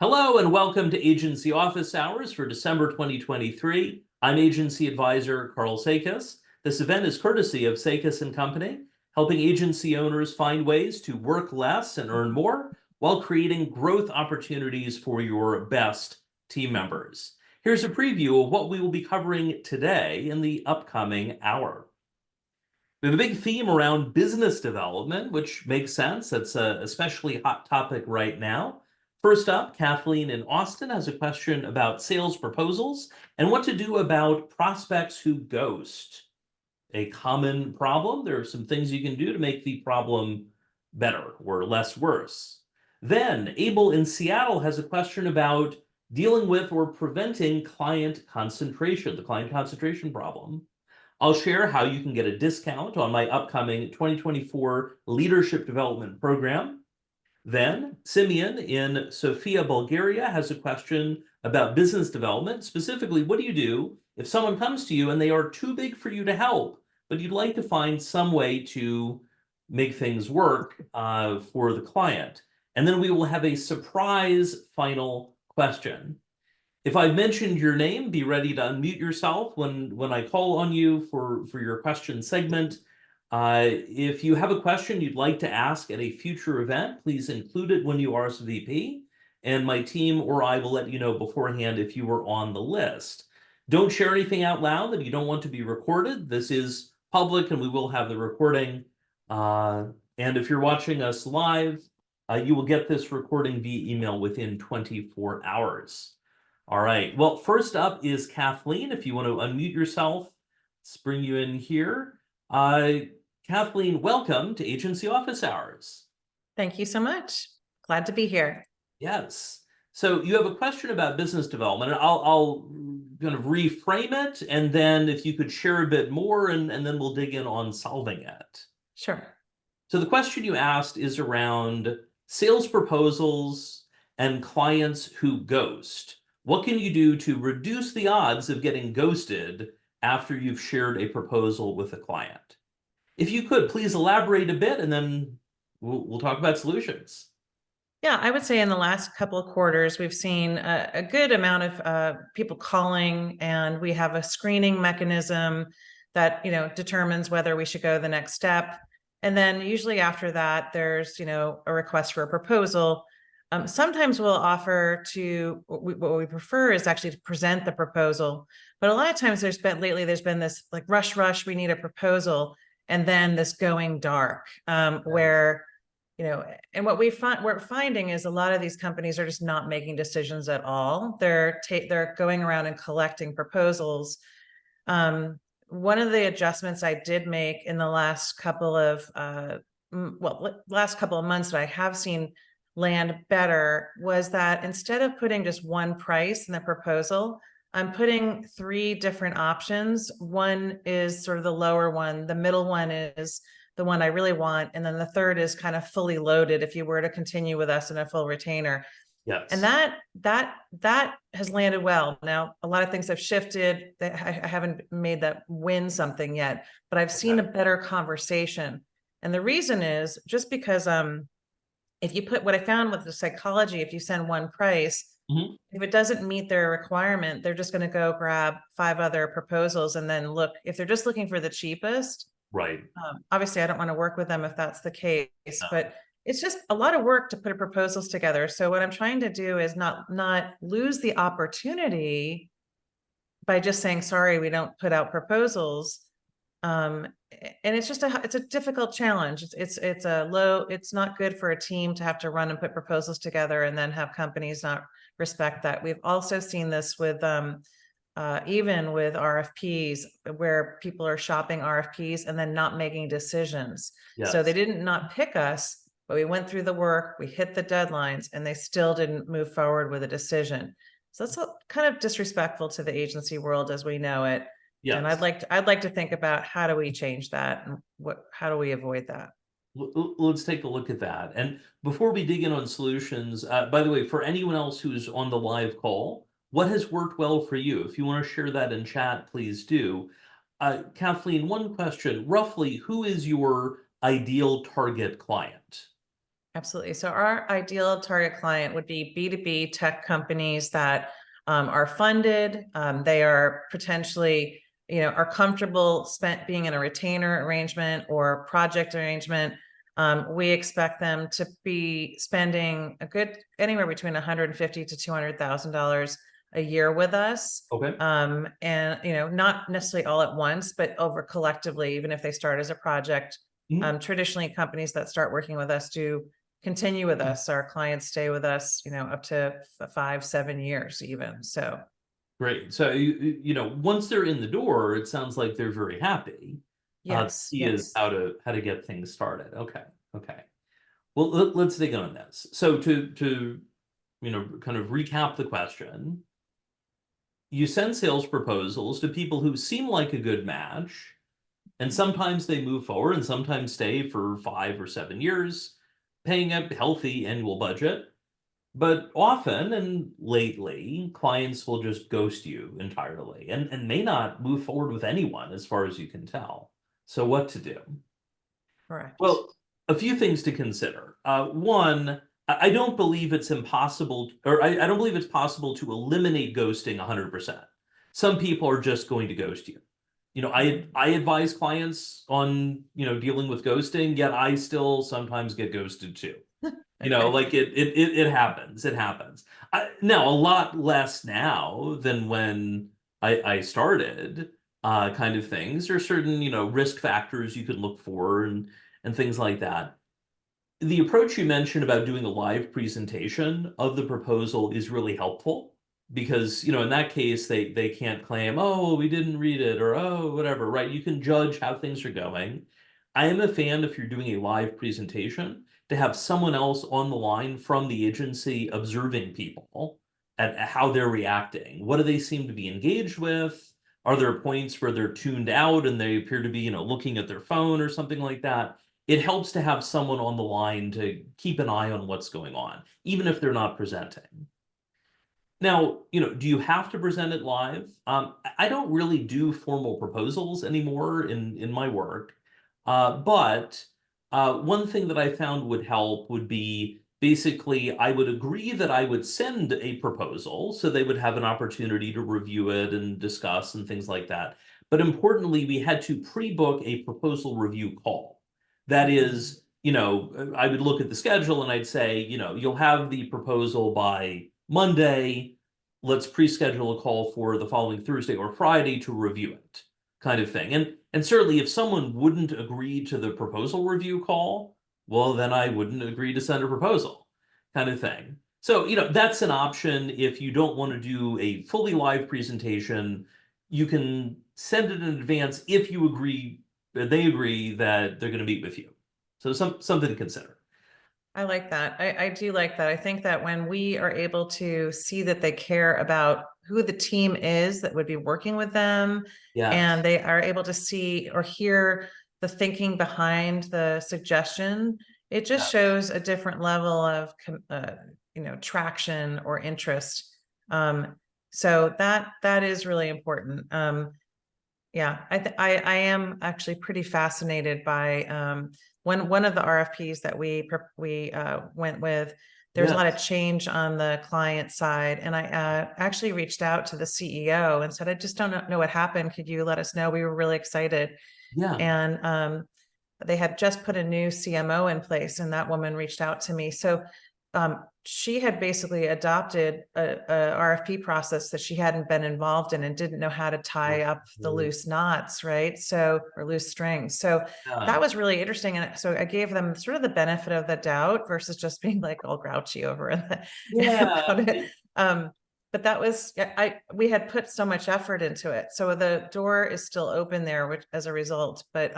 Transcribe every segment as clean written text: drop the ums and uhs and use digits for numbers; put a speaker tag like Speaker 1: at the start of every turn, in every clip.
Speaker 1: Hello and welcome to Agency Office Hours for December 2023. I'm Agency Advisor Karl Sakas. This event is courtesy of Sakas and Company, helping agency owners find ways to work less and earn more while creating growth opportunities for your best team members. Here's a preview of what we will be covering today in the upcoming hour. We have a big theme around business development, which makes sense. It's a especially hot topic right now. First up, Kathleen in Austin has a question about sales proposals and what to do about prospects who ghost. A common problem. There are some things you can do to make the problem better or less worse. Then, Abel in Seattle has a question about dealing with or preventing client concentration, the client concentration problem. I'll share how you can get a discount on my upcoming 2024 Leadership Development Program. Then, Simeon in Sofia, Bulgaria has a question about business development. Specifically, what do you do if someone comes to you and they are too big for you to help, but you'd like to find some way to make things work for the client? And then we will have a surprise final question. If I've mentioned your name, be ready to unmute yourself when I call on you for your question segment. If you have a question you'd like to ask at a future event, please include it when you RSVP, and my team or I will let you know beforehand if you were on the list. Don't share anything out loud that you don't want to be recorded. This is public and we will have the recording. And if you're watching us live, you will get this recording via email within 24 hours. All right. Well, first up is Kathleen. If you want to unmute yourself, let's bring you in here. Kathleen, welcome to Agency Office Hours.
Speaker 2: Thank you so much. Glad to be here.
Speaker 1: Yes. So you have a question about business development, and I'll kind of reframe it, and then if you could share a bit more, and then we'll dig in on solving it.
Speaker 2: Sure.
Speaker 1: So the question you asked is around sales proposals and clients who ghost. What can you do to reduce the odds of getting ghosted after you've shared a proposal with a client? If you could, please elaborate a bit, and then we'll talk about solutions.
Speaker 2: Yeah, I would say in the last couple of quarters, we've seen a good amount of people calling, and we have a screening mechanism that determines whether we should go the next step. And then usually after that, there's a request for a proposal. Sometimes we'll offer what we prefer is actually to present the proposal. But a lot of times there's been this like rush, we need a proposal, and then this going dark where, and what we're finding is a lot of these companies are just not making decisions at all. They're going around and collecting proposals. One of the adjustments I did make in the last couple of months that I have seen land better was that instead of putting just one price in the proposal, I'm putting 3 different options. One is sort of the lower one, the middle one is the one I really want, and then the third is kind of fully loaded if you were to continue with us in a full retainer.
Speaker 1: Yes.
Speaker 2: And that has landed well. Now, a lot of things have shifted. I haven't made that win something yet, but I've seen a better conversation. And the reason is just because if you put what I found with the psychology, if you send one price, if it doesn't meet their requirement, they're just going to go grab 5 other proposals and then look. If they're just looking for the cheapest,
Speaker 1: right.
Speaker 2: Obviously, I don't want to work with them if that's the case, but it's just a lot of work to put proposals together. So what I'm trying to do is not lose the opportunity by just saying, sorry, we don't put out proposals. And it's just it's a difficult challenge. It's not good for a team to have to run and put proposals together and then have companies not respect that. We've also seen this with even with RFPs, where people are shopping RFPs and then not making decisions.
Speaker 1: Yes.
Speaker 2: So they didn't not pick us, but we went through the work, we hit the deadlines, and they still didn't move forward with a decision. So that's kind of disrespectful to the agency world as we know it. Yes. And I'd like to think about how do we change that, and how do we avoid that?
Speaker 1: Let's take a look at that. And before we dig in on solutions, by the way, for anyone else who's on the live call, what has worked well for you? If you want to share that in chat, please do. Kathleen, one question. Roughly, who is your ideal target client?
Speaker 2: Absolutely. So our ideal target client would be B2B tech companies that are funded. They are potentially, are comfortable being in a retainer arrangement or project arrangement. We expect them to be spending anywhere between $150,000 to $200,000 a year with us.
Speaker 1: Okay.
Speaker 2: And not necessarily all at once, but over collectively, even if they start as a project.
Speaker 1: Mhm.
Speaker 2: Traditionally, companies that start working with us do continue with us. Our clients stay with us, up to 5-7 years even. So
Speaker 1: Great. So once they're in the door, it sounds like they're very happy. The
Speaker 2: yes,
Speaker 1: key is
Speaker 2: yes.
Speaker 1: how to get things started. Okay. Okay. Well, let's dig on this. So to kind of recap the question, you send sales proposals to people who seem like a good match, and sometimes they move forward and sometimes stay for 5 or 7 years, paying a healthy annual budget. But often and lately, clients will just ghost you entirely and may not move forward with anyone as far as you can tell. So what to do?
Speaker 2: Correct.
Speaker 1: Well, a few things to consider. One, I don't believe it's impossible, or I don't believe it's possible to eliminate ghosting 100%. Some people are just going to ghost you. I advise clients on, dealing with ghosting, yet I still sometimes get ghosted too.
Speaker 2: Okay.
Speaker 1: Like it happens. It happens. Now, a lot less now than when I started, kind of things. There are certain, risk factors you could look for and things like that. The approach you mentioned about doing a live presentation of the proposal is really helpful because, in that case, they can't claim, oh, well, we didn't read it or oh, whatever, right? You can judge how things are going. I am a fan if you're doing a live presentation to have someone else on the line from the agency observing people at how they're reacting. What do they seem to be engaged with? Are there points where they're tuned out and they appear to be, looking at their phone or something like that? It helps to have someone on the line to keep an eye on what's going on, even if they're not presenting. Now, do you have to present it live? I don't really do formal proposals anymore in my work, but one thing that I found would help would be basically I would agree that I would send a proposal so they would have an opportunity to review it and discuss and things like that. But importantly, we had to pre-book a proposal review call. That is, I would look at the schedule and I'd say, you'll have the proposal by Monday. Let's pre-schedule a call for the following Thursday or Friday to review it, kind of thing. And certainly if someone wouldn't agree to the proposal review call, well, then I wouldn't agree to send a proposal, kind of thing. So, that's an option if you don't want to do a fully live presentation. You can send it in advance if you agree, they agree that they're going to meet with you. So something to consider.
Speaker 2: I like that. I do like that. I think that when we are able to see that they care about who the team is that would be working with them,
Speaker 1: Yes.
Speaker 2: and they are able to see or hear the thinking behind the suggestion, it just
Speaker 1: Yes.
Speaker 2: shows a different level of traction or interest. So that is really important. Yeah, I am actually pretty fascinated by one of the RFPs that we went with. There's a lot of
Speaker 1: Yes.
Speaker 2: change on the client side, and I actually reached out to the CEO and said, "I just don't know what happened. Could you let us know?" We were really excited,
Speaker 1: Yeah.
Speaker 2: and they had just put a new CMO in place, and that woman reached out to me. So she had basically adopted a RFP process that she hadn't been involved in and didn't know how to tie up the loose knots, right? So, or loose strings. So
Speaker 1: Yeah.
Speaker 2: that was really interesting. And so I gave them sort of the benefit of the doubt versus just being like all grouchy over
Speaker 1: Yeah.
Speaker 2: about it. But that was, we had put so much effort into it. So the door is still open there, which as a result, but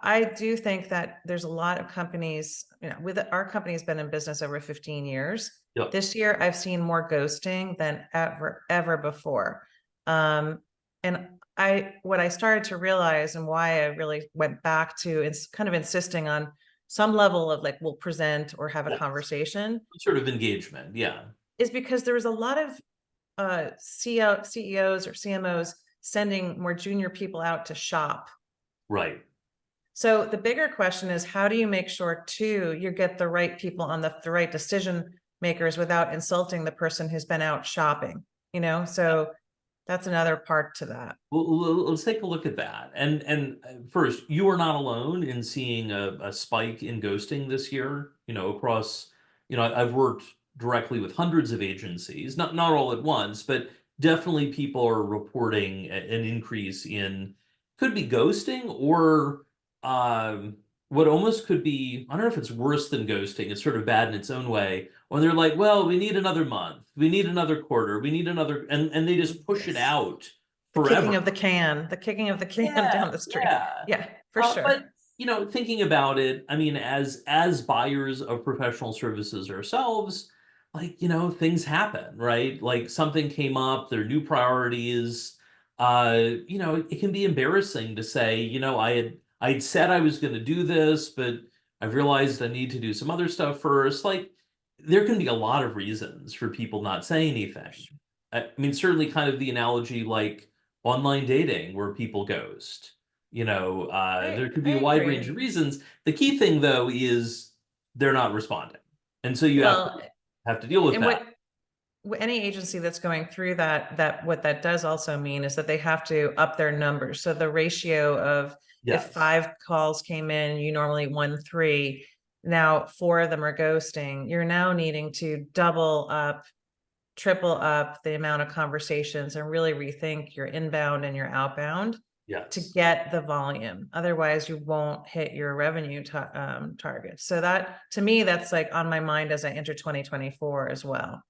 Speaker 2: I do think that there's a lot of companies, with our company has been in business over 15 years.
Speaker 1: Yep.
Speaker 2: This year, I've seen more ghosting than ever before. And what I started to realize and why I really went back to it's kind of insisting on some level of like, we'll present or have a
Speaker 1: Yes.
Speaker 2: conversation
Speaker 1: Some sort of engagement. Yeah.
Speaker 2: is because there was a lot of CEOs or CMOs sending more junior people out to shop.
Speaker 1: Right.
Speaker 2: So the bigger question is, how do you make sure too, you get the right people on the right decision makers without insulting the person who's been out shopping, So that's another part to that.
Speaker 1: Well, let's take a look at that. And first, you are not alone in seeing a spike in ghosting this year, across, I've worked directly with hundreds of agencies, not all at once, but definitely people are reporting an increase in, could be ghosting or what almost could be, I don't know if it's worse than ghosting, it's sort of bad in its own way, when they're like, well, we need another month, we need another quarter, we need another, and they just push it
Speaker 2: Yes.
Speaker 1: out
Speaker 2: The kicking
Speaker 1: forever.
Speaker 2: of the can,
Speaker 1: Yeah,
Speaker 2: down the street.
Speaker 1: yeah.
Speaker 2: Yeah, for sure.
Speaker 1: But thinking about it, I mean, as buyers of professional services ourselves, like, things happen, right? Like something came up, their new priorities. It can be embarrassing to say, I'd said I was going to do this, but I've realized I need to do some other stuff first. Like, there can be a lot of reasons for people not saying anything. I mean, certainly kind of the analogy like online dating where people ghost. There could
Speaker 2: I
Speaker 1: be a wide range of
Speaker 2: agree.
Speaker 1: reasons. The key thing though is they're not responding. And so you
Speaker 2: Well,
Speaker 1: have to deal with
Speaker 2: and
Speaker 1: that.
Speaker 2: any agency that's going through that what that does also mean is that they have to up their numbers. So the ratio of if
Speaker 1: Yes.
Speaker 2: 5 calls came in, you normally won 3. Now 4 of them are ghosting. You're now needing to double up, triple up the amount of conversations and really rethink your inbound and your outbound to
Speaker 1: Yes.
Speaker 2: get the volume. Otherwise, you won't hit your revenue target. So that, to me, that's like on my mind as I enter 2024 as well.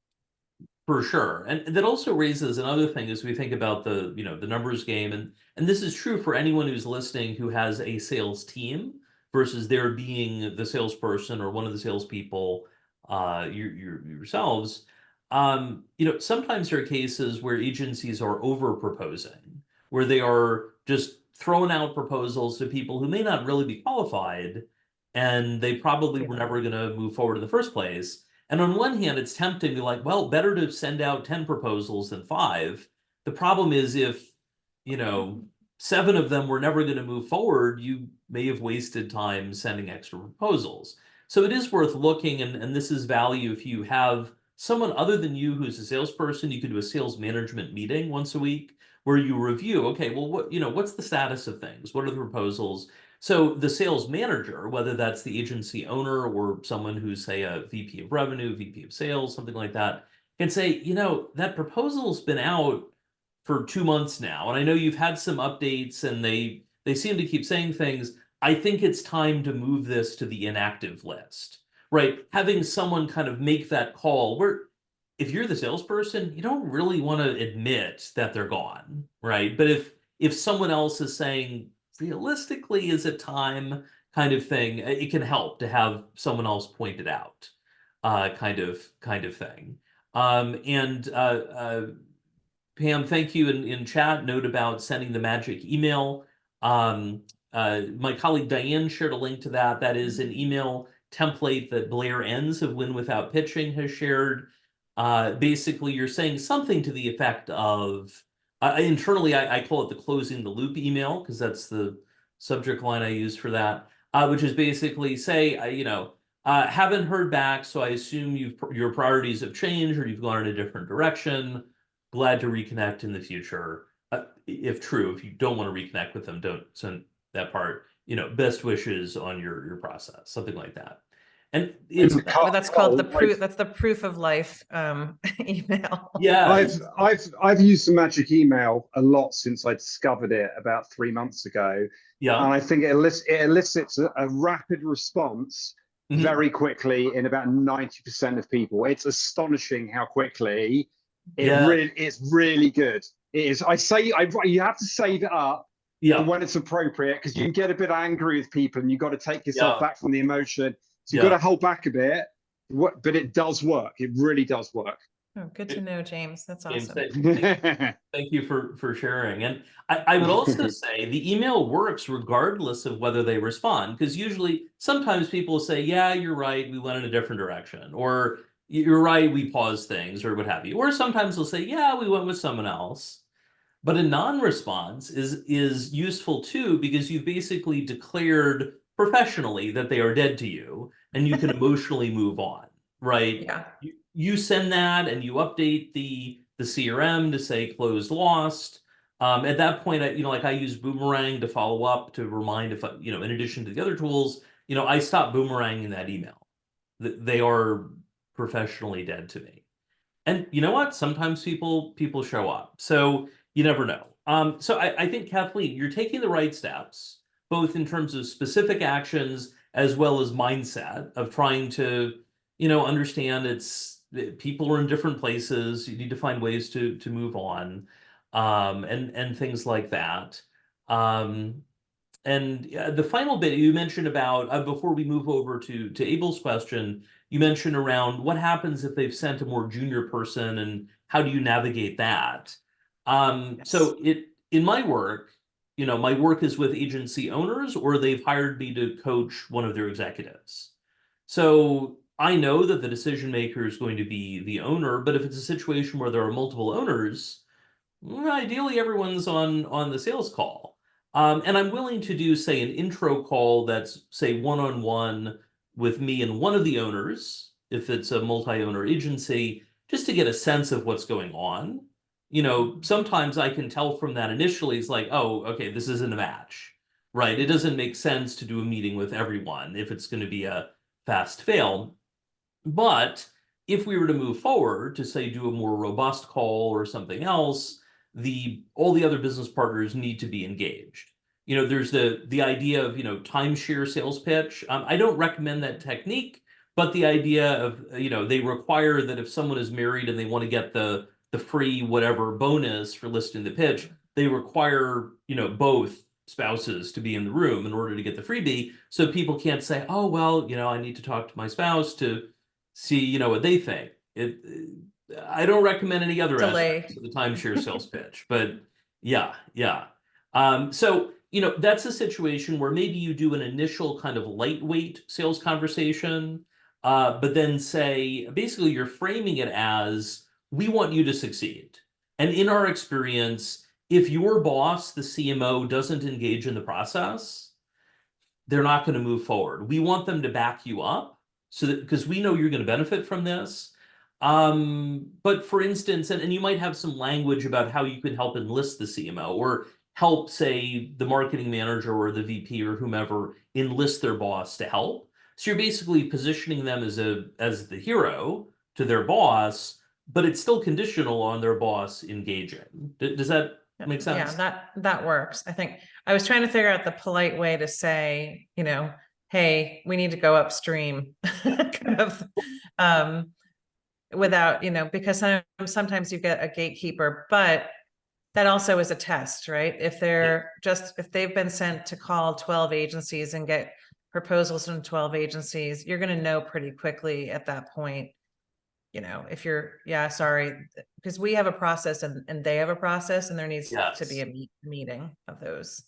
Speaker 1: For sure. And that also raises another thing as we think about the numbers game. And this is true for anyone who's listening who has a sales team versus there being the salesperson or one of the salespeople, yourselves. Sometimes there are cases where agencies are over proposing, where they are just throwing out proposals to people who may not really be qualified, and they probably were never going to move forward in the first place. And on one hand, it's tempting to be like, well, better to send out 10 proposals than 5. The problem is if, you know, 7 of them were never going to move forward, you may have wasted time sending extra proposals. So it is worth looking, and this is value if you have someone other than you who's a salesperson. You could do a sales management meeting once a week where you review, okay, well, what's the status of things? What are the proposals? So the sales manager, whether that's the agency owner or someone who's, say, a VP of revenue, VP of sales, something like that, can say, that proposal's been out for 2 months now, and I know you've had some updates, and they seem to keep saying things. I think it's time to move this to the inactive list, right? Having someone kind of make that call where if you're the salesperson, you don't really want to admit that they're gone, right? But if someone else is saying, realistically, is it time kind of thing, it can help to have someone else point it out, kind of thing. And Pam, thank you in chat. Note about sending the magic email. My colleague Diane shared a link to that. That is an email template that Blair Enns of Win Without Pitching has shared. Basically, you're saying something to the effect of, internally, I call it the closing the loop email because that's the subject line I use for that, which is basically say, haven't heard back, so I assume your priorities have changed or you've gone in a different direction. Glad to reconnect in the future. If true, if you don't want to reconnect with them, don't send that part. Best wishes on your process, something like that. And it's
Speaker 2: That's called the proof. That's the proof of life email.
Speaker 1: Yeah,
Speaker 3: I've used the magic email a lot since I discovered it about 3 months ago,
Speaker 1: yeah.
Speaker 3: and I think it elicits a rapid response
Speaker 1: Mhm.
Speaker 3: very quickly in about 90% of people. It's astonishing how quickly
Speaker 1: Yeah.
Speaker 3: it's really good. It is. You have to save it up
Speaker 1: Yeah.
Speaker 3: when it's appropriate because you can get a bit angry with people and you've got to take yourself
Speaker 1: Yeah.
Speaker 3: back from the emotion. So you've
Speaker 1: Yeah.
Speaker 3: got to hold back a bit. But it does work. It really does work.
Speaker 2: Oh, good to know, James. That's
Speaker 1: James,
Speaker 2: awesome.
Speaker 1: thank you for sharing. And I would also say the email works regardless of whether they respond, because usually sometimes people say, yeah, you're right, we went in a different direction, or you're right, we paused things, or what have you. Or sometimes they'll say, yeah, we went with someone else. But a non-response is useful too, because you've basically declared professionally that they are dead to you and you can emotionally move on, right?
Speaker 2: Yeah.
Speaker 1: You send that and you update the CRM to say closed lost. At that point, like I use Boomerang to follow up to remind if, in addition to the other tools, I stop boomeranging that email. They are professionally dead to me. And you know what? Sometimes people show up. So you never know. So I think, Kathleen, you're taking the right steps, both in terms of specific actions as well as mindset of trying to, understand people are in different places. You need to find ways to move on, and things like that. Um, and the final bit you mentioned about, before we move over to Abel's question, you mentioned around what happens if they've sent a more junior person and how do you navigate that?
Speaker 2: Yes.
Speaker 1: So in my work, my work is with agency owners or they've hired me to coach one of their executives. So I know that the decision maker is going to be the owner, but if it's a situation where there are multiple owners, ideally everyone's on the sales call. And I'm willing to do, say, an intro call that's, say, one-on-one with me and one of the owners, if it's a multi-owner agency, just to get a sense of what's going on. Sometimes I can tell from that initially, it's like, oh, okay, this isn't a match, right? It doesn't make sense to do a meeting with everyone if it's going to be a fast fail. But if we were to move forward to, say, do a more robust call or something else, all the other business partners need to be engaged. There's the idea of, timeshare sales pitch. I don't recommend that technique, but the idea of, they require that if someone is married and they want to get the free whatever bonus for listing the pitch, they require, both spouses to be in the room in order to get the freebie. So people can't say, oh, well, I need to talk to my spouse to see, what they think. I don't recommend any other
Speaker 2: Delay.
Speaker 1: aspects of the timeshare sales pitch, but yeah. So, that's a situation where maybe you do an initial kind of lightweight sales conversation, but then say, basically you're framing it as, we want you to succeed. And in our experience, if your boss, the CMO, doesn't engage in the process, they're not going to move forward. We want them to back you up so that, because we know you're going to benefit from this. But for instance, and you might have some language about how you could help enlist the CMO or help, say, the marketing manager or the VP or whomever enlist their boss to help. So you're basically positioning them as the hero to their boss, but it's still conditional on their boss engaging. Does that make sense?
Speaker 2: Yeah, that works. I think I was trying to figure out the polite way to say, hey, we need to go upstream, kind of, without, because sometimes you get a gatekeeper, but that also is a test, right? If they've been sent to call 12 agencies and get proposals from 12 agencies, you're going to know pretty quickly at that point, if you're, sorry, because we have a process and they have a process and there needs to be
Speaker 1: Yes.
Speaker 2: a meeting of those.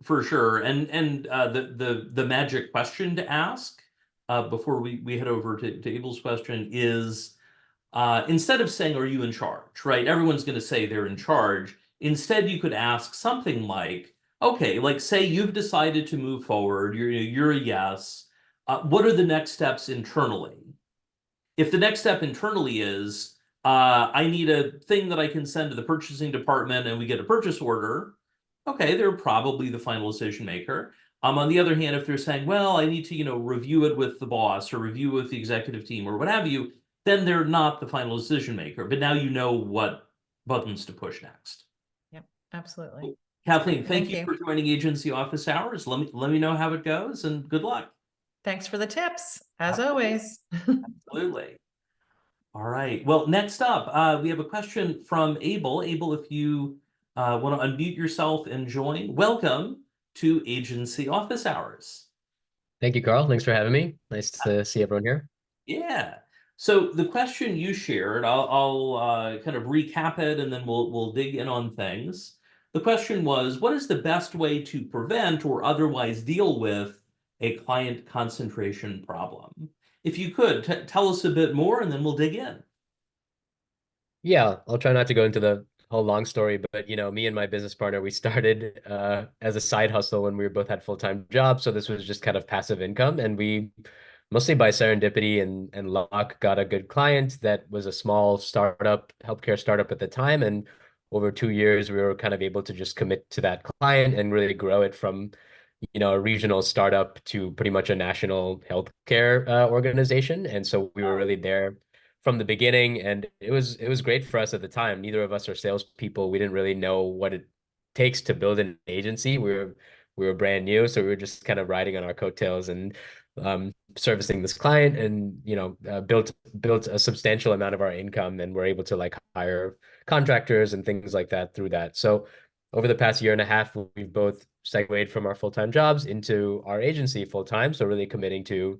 Speaker 1: For sure. And the magic question to ask, before we head over to Abel's question is, instead of saying, are you in charge, right? Everyone's going to say they're in charge. Instead, you could ask something like, okay, like say you've decided to move forward, you're a yes. What are the next steps internally? If the next step internally is, I need a thing that I can send to the purchasing department and we get a purchase order, okay, they're probably the final decision maker. On the other hand, if they're saying, well, I need to, review it with the boss or review with the executive team or what have you, then they're not the final decision maker. But now you know what buttons to push next.
Speaker 2: Yep, absolutely.
Speaker 1: Kathleen,
Speaker 2: Thank
Speaker 1: thank you
Speaker 2: you.
Speaker 1: for joining Agency Office Hours. Let me know how it goes and good luck.
Speaker 2: Thanks for the tips, as always.
Speaker 1: Absolutely. All right. Well, next up, we have a question from Abel. Abel, if you want to unmute yourself and join, welcome to Agency Office Hours.
Speaker 4: Thank you, Carl. Thanks for having me. Nice to see everyone here.
Speaker 1: Yeah. So the question you shared, I'll kind of recap it and then we'll dig in on things. The question was, what is the best way to prevent or otherwise deal with a client concentration problem? If you could tell us a bit more and then we'll dig in.
Speaker 4: Yeah, I'll try not to go into the whole long story, but me and my business partner, we started as a side hustle when we both had full-time jobs. So this was just kind of passive income, and we mostly by serendipity and luck got a good client that was a small startup, healthcare startup at the time. And over 2 years, we were kind of able to just commit to that client and really grow it from a regional startup to pretty much a national healthcare organization. And so we were really there from the beginning, and it was great for us at the time. Neither of us are salespeople. We didn't really know what it takes to build an agency. We were brand new, so we were just kind of riding on our coattails and servicing this client, and built a substantial amount of our income, and we're able to like hire contractors and things like that through that. So over the past year and a half, we've both segued from our full-time jobs into our agency full-time. So really committing to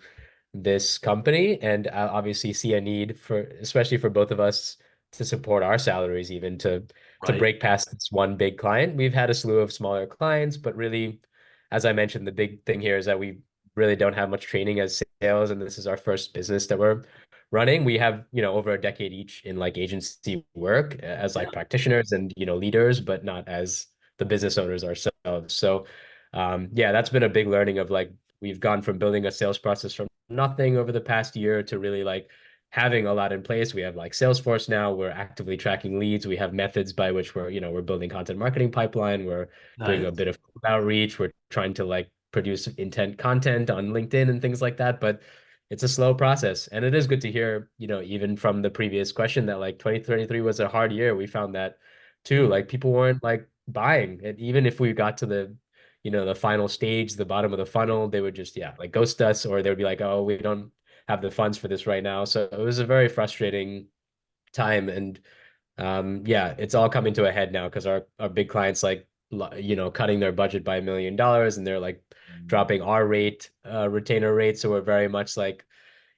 Speaker 4: this company, and obviously see a need for, especially for both of us, to support our salaries, even to
Speaker 1: Right.
Speaker 4: break past this one big client. We've had a slew of smaller clients, but really, as I mentioned, the big thing here is that we really don't have much training as sales, and this is our first business that we're running. We have, over a decade each in like agency work as
Speaker 1: Yeah.
Speaker 4: like practitioners and, leaders, but not as the business owners ourselves. So, yeah, that's been a big learning of like, we've gone from building a sales process from nothing over the past year to really like having a lot in place. We have like Salesforce now. We're actively tracking leads. We have methods by which we're building content marketing pipeline. We're doing a
Speaker 1: Nice.
Speaker 4: bit of outreach. We're trying to like produce intent content on LinkedIn and things like that. But it's a slow process. And it is good to hear, even from the previous question, that like 2023 was a hard year. We found that too. Like people weren't like buying. And even if we got to the final stage, the bottom of the funnel, they would just, yeah, like ghost us, or they would be like, oh, we don't have the funds for this right now. So it was a very frustrating time. And yeah, it's all coming to a head now because our big clients like cutting their budget by $1 million, and they're like dropping our retainer rate. So we're very much like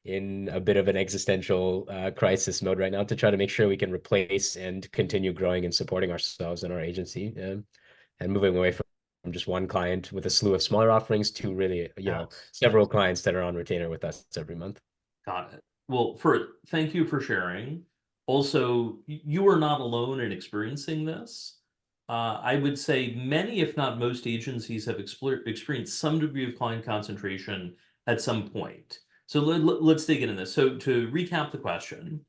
Speaker 4: in a bit of an existential crisis mode right now to try to make sure we can replace and continue growing and supporting ourselves and our agency, and moving away from just one client with a slew of smaller offerings to really,
Speaker 1: Yes.
Speaker 4: several clients that are on retainer with us every month.
Speaker 1: Got it. Well, thank you for sharing. Also, you are not alone in experiencing this. I would say many, if not most, agencies have experienced some degree of client concentration at some point. So let's dig into this. So to recap the question,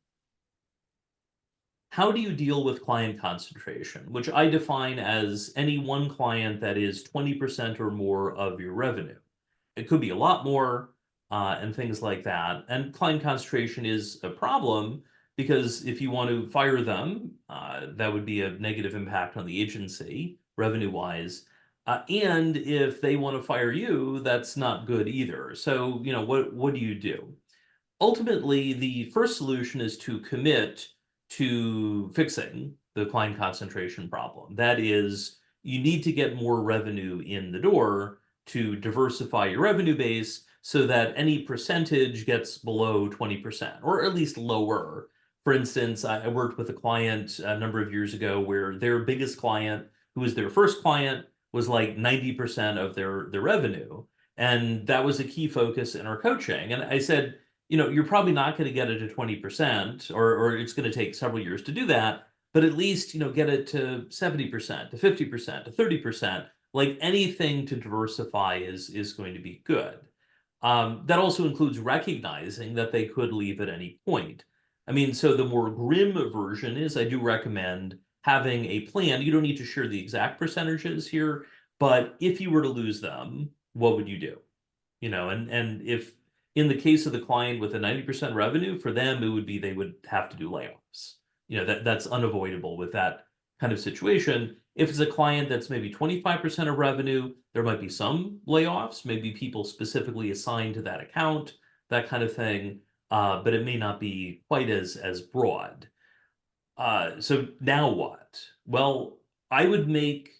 Speaker 1: how do you deal with client concentration, which I define as any one client that is 20% or more of your revenue? It could be a lot more, and things like that. And client concentration is a problem because if you want to fire them, that would be a negative impact on the agency revenue wise. And if they want to fire you, that's not good either. So, what do you do? Ultimately, the first solution is to commit to fixing the client concentration problem. That is, you need to get more revenue in the door to diversify your revenue base so that any percentage gets below 20% or at least lower. For instance, I worked with a client a number of years ago where their biggest client, who was their first client, was like 90% of their revenue. And that was a key focus in our coaching. And I said, you're probably not going to get it to 20%, or it's going to take several years to do that, but at least, get it to 70%, to 50%, to 30%. Like anything to diversify is going to be good. That also includes recognizing that they could leave at any point. I mean, so the more grim version is I do recommend having a plan. You don't need to share the exact percentages here, but if you were to lose them, what would you do? And if in the case of the client with a 90% revenue, for them, it would be they would have to do layoffs. That's unavoidable with that kind of situation. If it's a client that's maybe 25% of revenue, there might be some layoffs, maybe people specifically assigned to that account, that kind of thing. But it may not be quite as broad. So now what? Well, I would make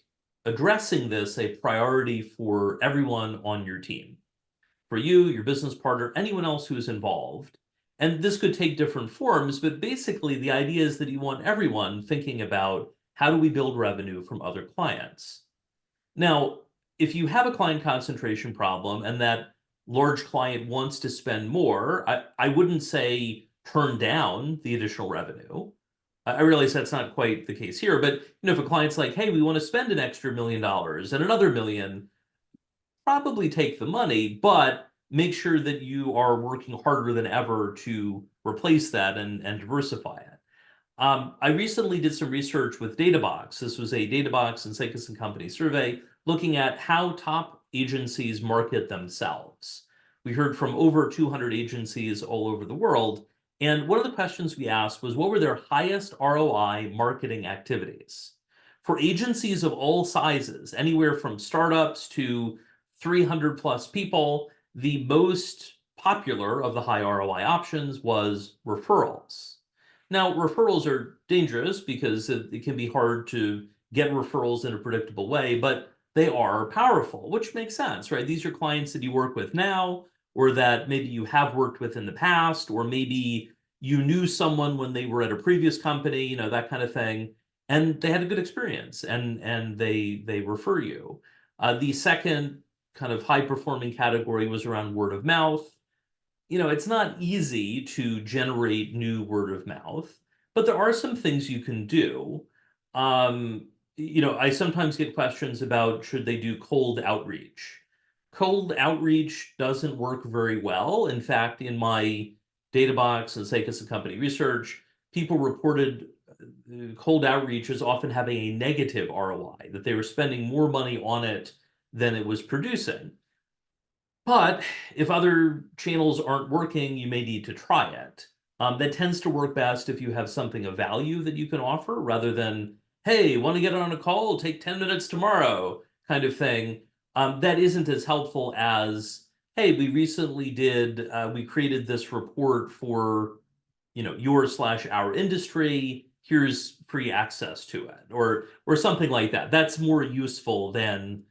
Speaker 1: addressing this a priority for everyone on your team, for you, your business partner, anyone else who is involved. And this could take different forms, but basically the idea is that you want everyone thinking about how do we build revenue from other clients. Now, if you have a client concentration problem and that large client wants to spend more, I wouldn't say turn down the additional revenue. I realize that's not quite the case here, but if a client's like, hey, we want to spend an extra $1 million and another million, probably take the money, but make sure that you are working harder than ever to replace that and diversify it. I recently did some research with Databox. This was a Databox and Sakas and Company survey looking at how top agencies market themselves. We heard from over 200 agencies all over the world. And one of the questions we asked was, what were their highest ROI marketing activities? For agencies of all sizes, anywhere from startups to 300 plus people, the most popular of the high ROI options was referrals. Now, referrals are dangerous because it can be hard to get referrals in a predictable way, but they are powerful, which makes sense, right? These are clients that you work with now, or that maybe you have worked with in the past, or maybe you knew someone when they were at a previous company, that kind of thing, and they had a good experience, and they refer you. The second kind of high performing category was around word of mouth. It's not easy to generate new word of mouth, but there are some things you can do. I sometimes get questions about should they do cold outreach. Cold outreach doesn't work very well. In fact, in my Databox and Sakas and Company research, people reported cold outreach as often having a negative ROI, that they were spending more money on it than it was producing. But if other channels aren't working, you may need to try it. That tends to work best if you have something of value that you can offer rather than, hey, want to get on a call? Take 10 minutes tomorrow kind of thing. That isn't as helpful as, hey, we created this report for, your/our industry. Here's free access to it, or something like that. That's more useful than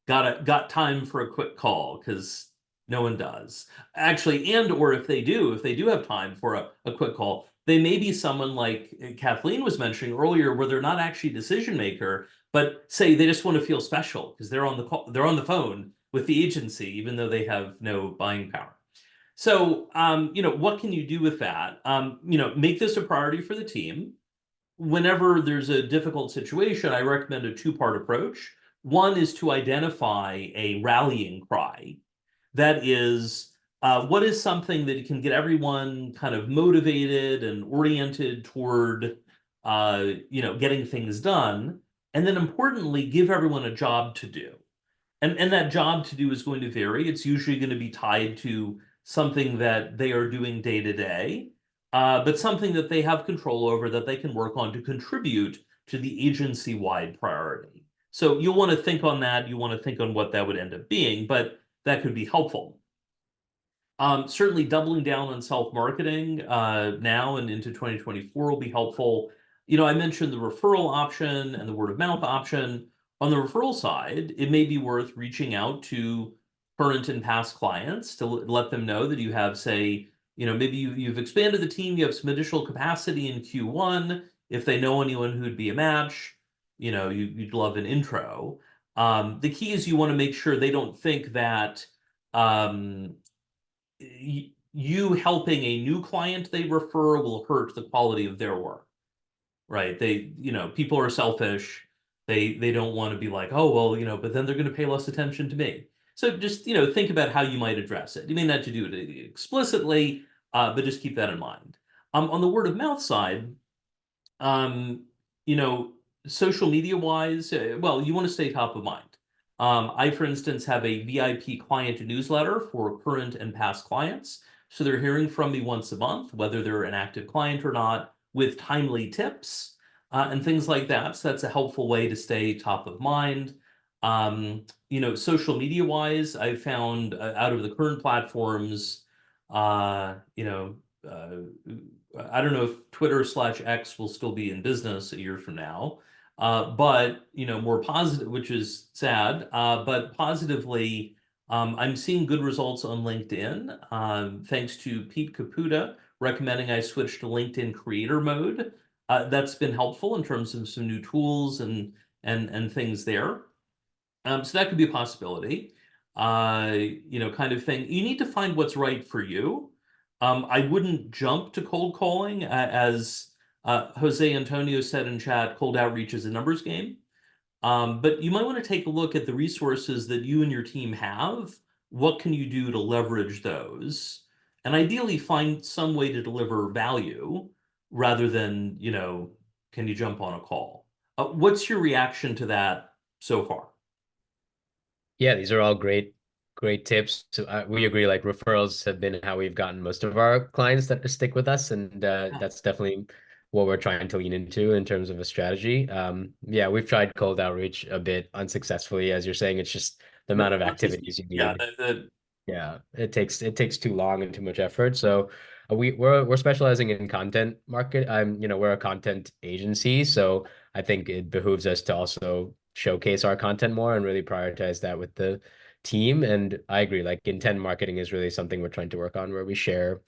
Speaker 1: got time for a quick call, because no one does actually. And or if they do have time for a quick call, they may be someone like Kathleen was mentioning earlier, where they're not actually a decision maker, but say they just want to feel special because they're on the phone with the agency, even though they have no buying power. So what can you do with that? Make this a priority for the team. Whenever there's a difficult situation, I recommend a two-part approach. One is to identify a rallying cry. That is, what is something that can get everyone kind of motivated and oriented toward, getting things done, and then importantly, give everyone a job to do. And that job to do is going to vary. It's usually going to be tied to something that they are doing day to day, but something that they have control over, that they can work on to contribute to the agency-wide priority. So you'll want to think on that. You want to think on what that would end up being, but that could be helpful. Certainly doubling down on self-marketing now and into 2024 will be helpful. I mentioned the referral option and the word of mouth option. On the referral side, it may be worth reaching out to current and past clients to let them know that you have, say, maybe you've expanded the team, you have some additional capacity in Q1. If they know anyone who'd be a match, you'd love an intro. The key is you want to make sure they don't think that you helping a new client they refer will hurt the quality of their work, right? People are selfish. They don't want to be like, oh, well, but then they're going to pay less attention to me. So just, think about how you might address it. You may not have to do it explicitly, but just keep that in mind. On the word of mouth side, you know, social media wise, well, you want to stay top of mind. I, for instance, have a VIP client newsletter for current and past clients. So they're hearing from me once a month, whether they're an active client or not, with timely tips and things like that. So that's a helpful way to stay top of mind. Social media wise, I found out of the current platforms, I don't know if Twitter/X will still be in business a year from now. But more positive, which is sad, but positively, I'm seeing good results on LinkedIn, thanks to Pete Caputa recommending I switch to LinkedIn creator mode. That's been helpful in terms of some new tools and things there. So that could be a possibility. Kind of thing. You need to find what's right for you. I wouldn't jump to cold calling as Jose Antonio said in chat, cold outreach is a numbers game. But you might want to take a look at the resources that you and your team have. What can you do to leverage those? And ideally find some way to deliver value rather than, can you jump on a call? What's your reaction to that so far?
Speaker 4: Yeah, these are all great tips. So, we agree, like referrals have been how we've gotten most of our clients that stick with us, and that's definitely what we're trying to lean into in terms of a strategy. Yeah, we've tried cold outreach a bit unsuccessfully, as you're saying. It's just the amount of activities you
Speaker 1: Yeah,
Speaker 4: need. Yeah, it takes too long and too much effort. So we're specializing in content market. We're a content agency, so I think it behooves us to also showcase our content more and really prioritize that with the team. And I agree, like intent marketing is really something we're trying to work on, where we share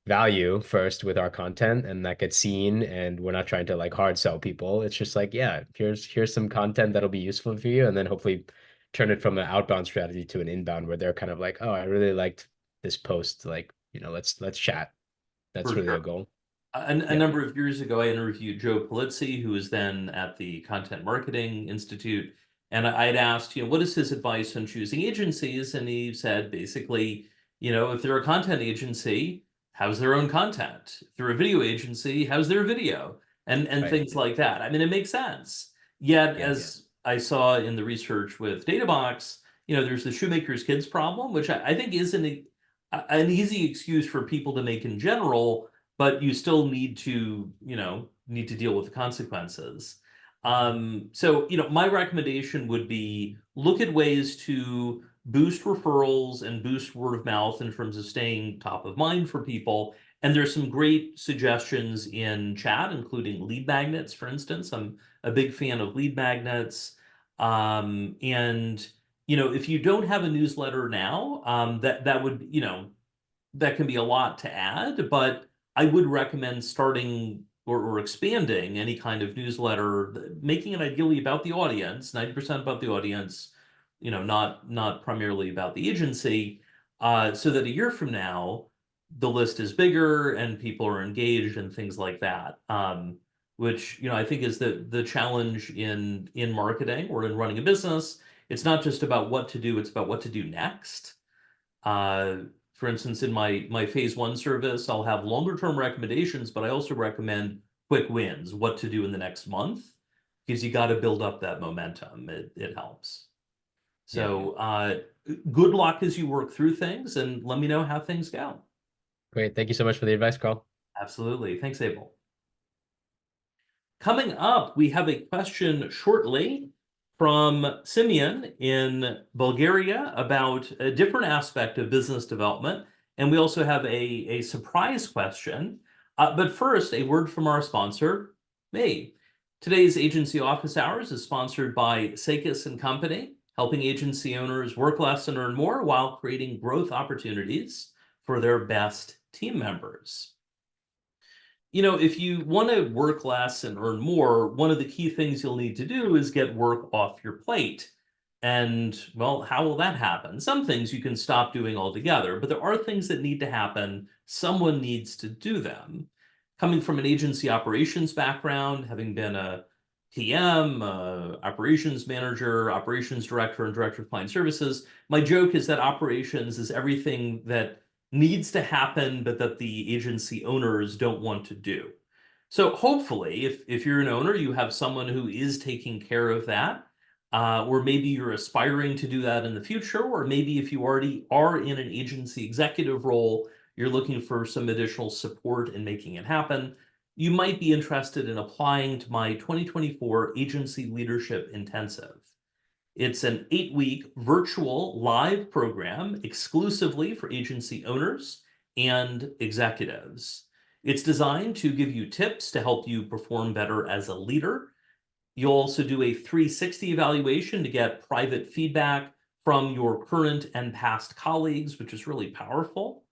Speaker 4: value first with our content and that gets seen, and we're not trying to like hard sell people. It's just like, yeah, here's some content that'll be useful for you, and then hopefully turn it from an outbound strategy to an inbound where they're kind of like, oh, I really liked this post. Like, let's chat. That's
Speaker 1: for
Speaker 4: really a
Speaker 1: sure.
Speaker 4: goal.
Speaker 1: A
Speaker 4: Yeah.
Speaker 1: number of years ago, I interviewed Joe Pulizzi, who was then at the Content Marketing Institute. And I had asked, what is his advice on choosing agencies? And he said, basically, if they're a content agency, how's their own content? If they're a video agency, how's their video? And
Speaker 4: Right.
Speaker 1: things like that. I mean, it makes sense. Yet,
Speaker 4: Yeah.
Speaker 1: as I saw in the research with Databox, there's the shoemaker's kids problem, which I think is an easy excuse for people to make in general, but you still need to deal with the consequences. So, my recommendation would be look at ways to boost referrals and boost word of mouth in terms of staying top of mind for people. And there's some great suggestions in chat, including lead magnets, for instance. I'm a big fan of lead magnets. And if you don't have a newsletter now, that would, that can be a lot to add, but I would recommend starting or expanding any kind of newsletter, making it ideally about the audience, 90% about the audience, not primarily about the agency, so that a year from now, the list is bigger and people are engaged and things like that. Which, I think is the challenge in marketing or in running a business. It's not just about what to do, it's about what to do next. Uh, for instance, in my phase one service, I'll have longer term recommendations, but I also recommend quick wins, what to do in the next month, because you got to build up that momentum. It helps.
Speaker 4: Yeah.
Speaker 1: So good luck as you work through things, and let me know how things go.
Speaker 4: Great. Thank you so much for the advice, Carl.
Speaker 1: Absolutely. Thanks, Abel. Coming up, we have a question shortly from Simeon in Bulgaria about a different aspect of business development. And we also have a surprise question. But first, a word from our sponsor, me. Today's agency office hours is sponsored by Sakas and Company, helping agency owners work less and earn more while creating growth opportunities for their best team members. If you want to work less and earn more, one of the key things you'll need to do is get work off your plate. And, well, how will that happen? Some things you can stop doing altogether, but there are things that need to happen. Someone needs to do them. Coming from an agency operations background, having been a PM, operations manager, operations director, and director of client services, my joke is that operations is everything that needs to happen, but that the agency owners don't want to do. So hopefully, if you're an owner, you have someone who is taking care of that, or maybe you're aspiring to do that in the future, or maybe if you already are in an agency executive role, you're looking for some additional support in making it happen. You might be interested in applying to my 2024 Agency Leadership Intensive. It's an 8-week virtual live program exclusively for agency owners and executives. It's designed to give you tips to help you perform better as a leader. You'll also do a 360 evaluation to get private feedback from your current and past colleagues, which is really powerful.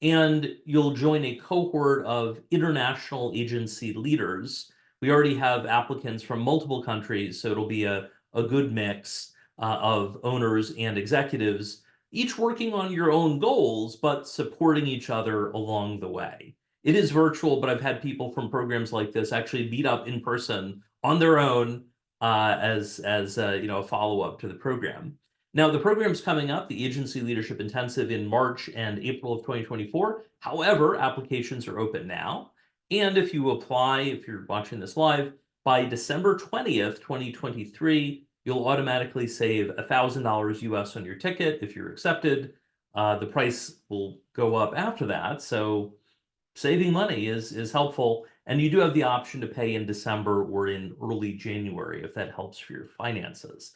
Speaker 1: And you'll join a cohort of international agency leaders. We already have applicants from multiple countries, so it'll be a good mix of owners and executives, each working on your own goals, but supporting each other along the way. It is virtual, but I've had people from programs like this actually meet up in person on their own as a follow-up to the program. Now, the program's coming up, the Agency Leadership Intensive, in March and April of 2024. However, applications are open now. And if you apply, if you're watching this live, by December 20th, 2023, you'll automatically save $1,000 US on your ticket if you're accepted. The price will go up after that, so saving money is helpful. And you do have the option to pay in December or in early January if that helps for your finances.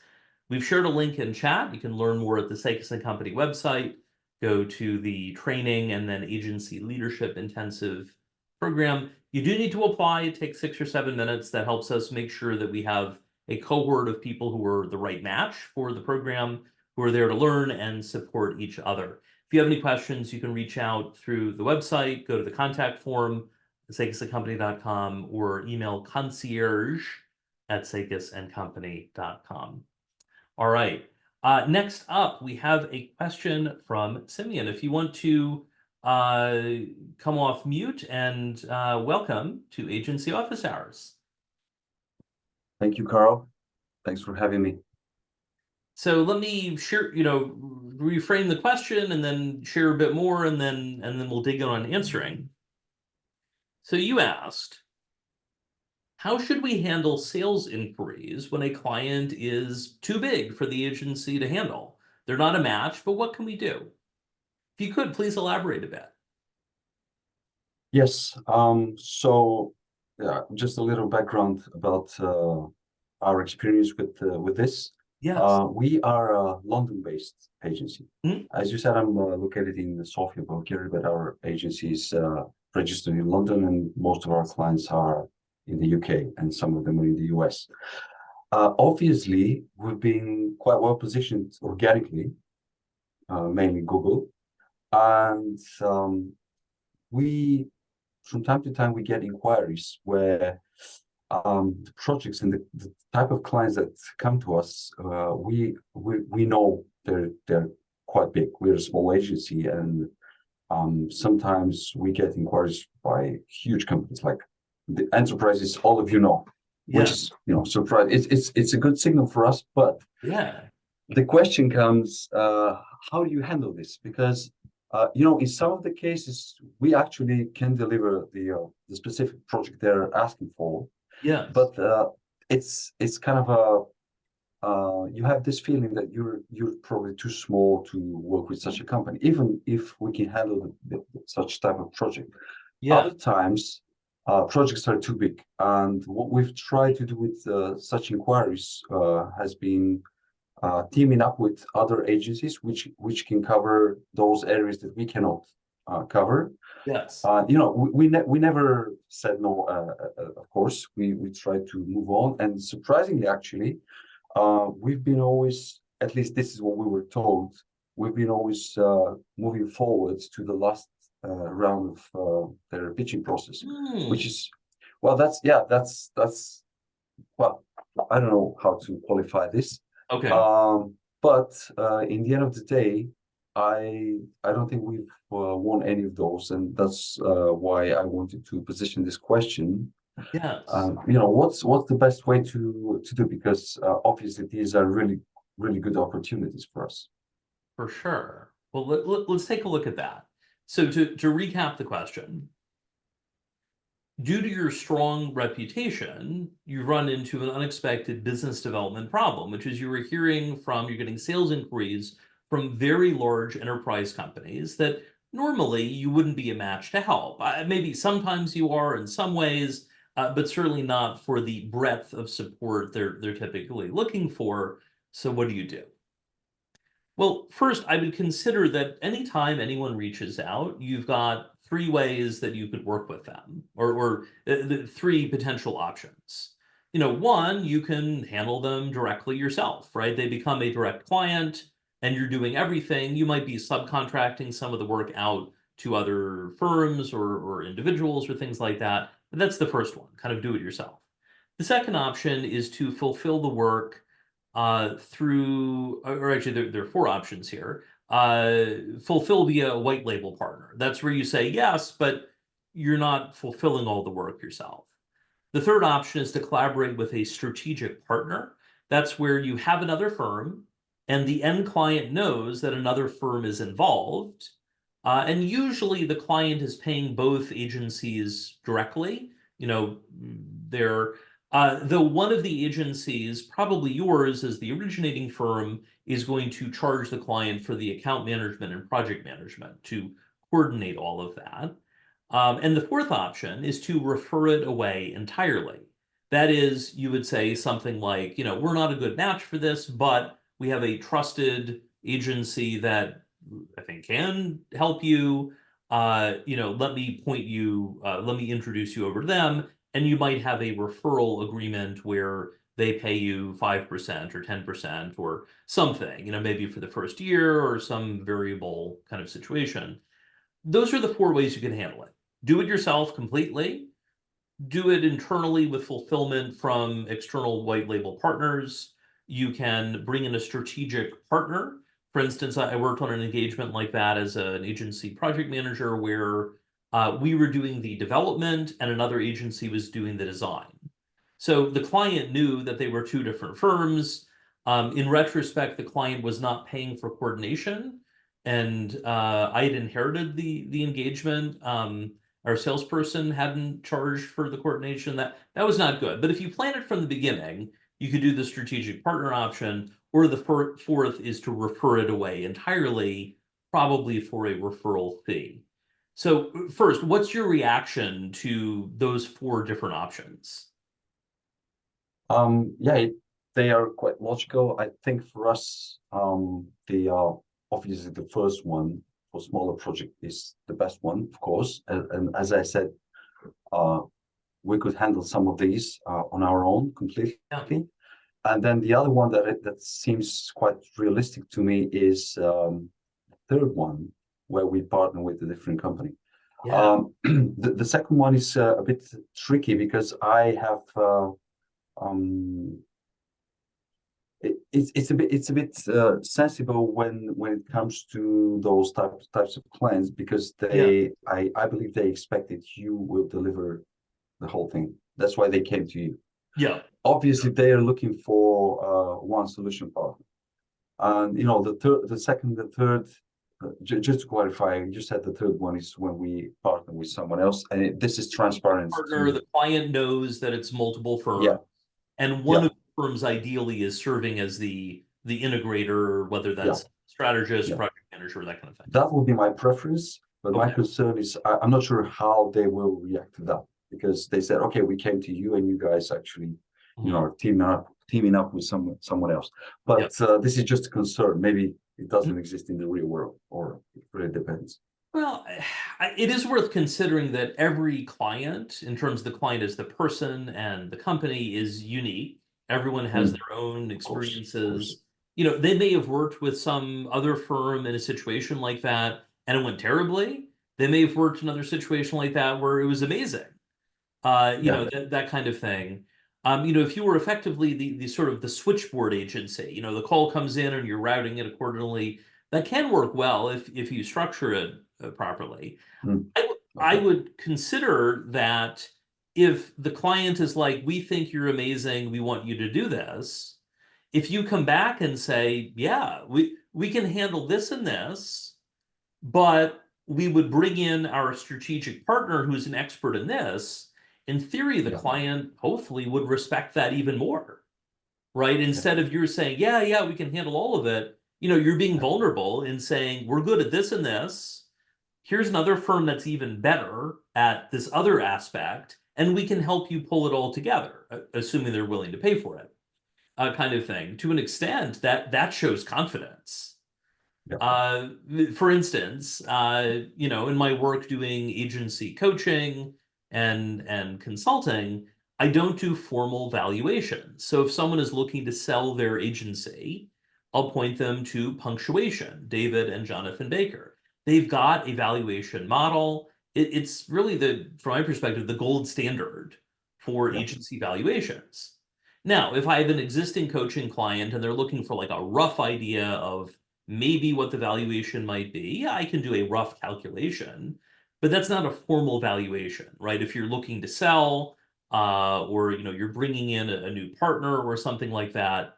Speaker 1: We've shared a link in chat. You can learn more at the Sakas & Company website. Go to the training and then agency leadership intensive program. You do need to apply. It takes 6 or 7 minutes. That helps us make sure that we have a cohort of people who are the right match for the program, who are there to learn and support each other. If you have any questions, you can reach out through the website, go to the contact form, sakasandcompany.com, or email concierge@sakasandcompany.com. All right. Next up, we have a question from Simeon. If you want to come off mute and welcome to Agency Office Hours.
Speaker 5: Thank you, Carl. Thanks for having me.
Speaker 1: So let me share, reframe the question and then share a bit more, and then we'll dig in on answering. So you asked, how should we handle sales inquiries when a client is too big for the agency to handle? They're not a match, but what can we do? If you could, please elaborate a bit.
Speaker 5: Yes. So just a little background about our experience with this.
Speaker 1: Yes.
Speaker 5: We are a London-based agency.
Speaker 1: Mhm.
Speaker 5: As you said, I'm located in Sofia, Bulgaria, but our agency is registered in London, and most of our clients are in the UK, and some of them are in the US. Obviously, we've been quite well positioned organically, mainly Google, and from time to time we get inquiries where the projects and the type of clients that come to us, we know they're quite big. We're a small agency, and sometimes we get inquiries by huge companies like the enterprises, all of which is surprise. It's a good signal for us, but the question comes, how do you handle this? Because in some of the cases, we actually can deliver the specific project they're asking for.
Speaker 1: Yeah.
Speaker 5: But it's kind of you have this feeling that you're probably too small to work with such a company, even if we can handle such type of project.
Speaker 1: Yeah.
Speaker 5: Other times, projects are too big, and what we've tried to do with such inquiries has been teaming up with other agencies which can cover those areas that we cannot cover.
Speaker 1: Yes.
Speaker 5: We never said no. Of course, we tried to move on, and surprisingly, actually, we've been always, at least this is what we were told, we've been always moving forward to the last round of their pitching process, which is, well, that's well, I don't know how to qualify this.
Speaker 1: Okay.
Speaker 5: But in the end of the day, I don't think we've won any of those, and that's why I wanted to position this question.
Speaker 1: Yes.
Speaker 5: What's the best way to do? Because obviously these are really good opportunities for us.
Speaker 1: For sure. Well, let's take a look at that. So to recap the question, due to your strong reputation, you run into an unexpected business development problem, which is you're getting sales inquiries from very large enterprise companies that normally you wouldn't be a match to help. Maybe sometimes you are in some ways, but certainly not for the breadth of support they're typically looking for. So what do you do? Well, first, I would consider that anytime anyone reaches out, you've got 3 ways that you could work with them, or the 3 potential options. One, you can handle them directly yourself, right? They become a direct client and you're doing everything. You might be subcontracting some of the work out to other firms or individuals or things like that. But that's the first one, kind of do it yourself. The second option is to fulfill the work or actually there are 4 options here. Fulfill via a white label partner. That's where you say, yes, but you're not fulfilling all the work yourself. The third option is to collaborate with a strategic partner. That's where you have another firm and the end client knows that another firm is involved. And usually the client is paying both agencies directly. You know, though one of the agencies, probably yours as the originating firm, is going to charge the client for the account management and project management to coordinate all of that. And the fourth option is to refer it away entirely. That is, you would say something like, you know, we're not a good match for this, but we have a trusted agency that I think can help you. You know, let me introduce you over to them. And you might have a referral agreement where they pay you 5% or 10% or something, you know, maybe for the first year or some variable kind of situation. Those are the four ways you can handle it. Do it yourself completely, do it internally with fulfillment from external white label partners. You can bring in a strategic partner. For instance, I worked on an engagement like that as an agency project manager where we were doing the development and another agency was doing the design. So the client knew that they were two different firms. In retrospect, the client was not paying for coordination, and I had inherited the engagement. Our salesperson hadn't charged for the coordination. That was not good. But if you plan it from the beginning, you could do the strategic partner option, or the fourth is to refer it away entirely, probably for a referral fee. So first, what's your reaction to those four different options?
Speaker 5: Yeah, they are quite logical. I think for us, obviously the first one for smaller project is the best one, of course. And as I said, we could handle some of these on our own completely.
Speaker 1: Yeah.
Speaker 5: And then the other one that seems quite realistic to me is the third one, where we partner with a different company.
Speaker 1: Yeah.
Speaker 5: The second one is a bit tricky because I have it's a bit sensible when it comes to those types of clients, because I believe they expected you will deliver the whole thing. That's why they came to you.
Speaker 1: Yeah.
Speaker 5: Obviously, they are looking for one solution partner, and you know the second, the third. Just to clarify, you said the third one is when we partner with someone else, and this is transparent.
Speaker 1: Partner, the client knows that it's multiple firms.
Speaker 5: Yeah.
Speaker 1: And one of the firms ideally is serving as the integrator, whether that's strategist, project manager, that kind of thing.
Speaker 5: That would be my preference, but my concern is I'm not sure how they will react to that, because they said, okay, we came to you and you guys actually, you know, are teaming up with someone else. But this is just a concern. Maybe it doesn't exist in the real world, or it really depends.
Speaker 1: Well, it is worth considering that every client, in terms of the client as the person and the company, is unique. Everyone has their own experiences. You know, they may have worked with some other firm in a situation like that and it went terribly. They may have worked in another situation like that where it was amazing. You know, that kind of thing. You know, if you were effectively the sort of the switchboard agency, you know, the call comes in and you're routing it accordingly, that can work well if you structure it properly. I would consider that if the client is like, we think you're amazing, we want you to do this. If you come back and say, yeah, we can handle this and this, but we would bring in our strategic partner who's an expert in this, in theory, the client hopefully would respect that even more, right? Instead of you're saying, yeah, we can handle all of it. You know, you're being vulnerable in saying, we're good at this and this. Here's another firm that's even better at this other aspect, and we can help you pull it all together, assuming they're willing to pay for it, kind of thing. To an extent, that shows confidence. For instance, you know, in my work doing agency coaching and consulting, I don't do formal valuations. So if someone is looking to sell their agency, I'll point them to Punctuation, David and Jonathan Baker. They've got a valuation model. It's really from my perspective, the gold standard for agency valuations. Now, if I have an existing coaching client and they're looking for like a rough idea of maybe what the valuation might be, I can do a rough calculation. but that's not a formal valuation, right? If you're looking to sell, or you're bringing in a new partner or something like that,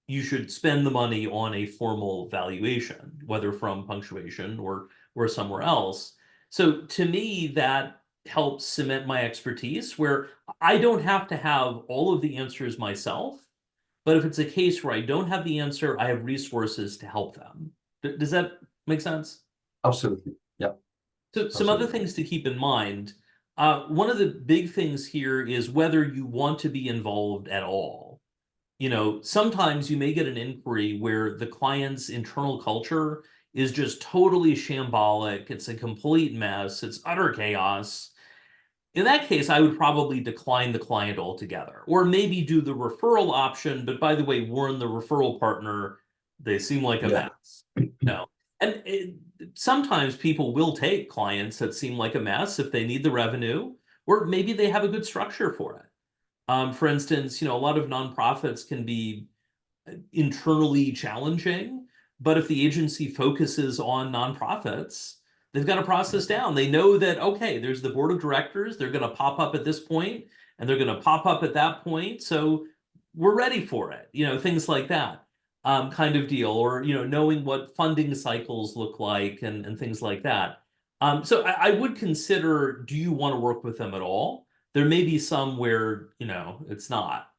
Speaker 1: you should spend the money on a formal valuation, whether from Punctuation or somewhere else. So to me, that helps cement my expertise where I don't have to have all of the answers myself. But if it's a case where I don't have the answer, I have resources to help them. Does that make sense?
Speaker 5: Absolutely. Yeah.
Speaker 1: So some other
Speaker 5: Absolutely.
Speaker 1: things to keep in mind. One of the big things here is whether you want to be involved at all. Sometimes you may get an inquiry where the client's internal culture is just totally shambolic. It's a complete mess. It's utter chaos. In that case, I would probably decline the client altogether, or maybe do the referral option, but by the way, warn the referral partner, they seem like a
Speaker 5: Yeah.
Speaker 1: mess. No. And sometimes people will take clients that seem like a mess if they need the revenue, or maybe they have a good structure for it. For instance, a lot of nonprofits can be internally challenging, but if the agency focuses on nonprofits, they've got a process down. They know that, okay, there's the board of directors, they're going to pop up at this point, and they're going to pop up at that point. So we're ready for it, things like that, kind of deal, or, knowing what funding cycles look like and things like that. So I would consider, do you want to work with them at all? There may be some where, it's not.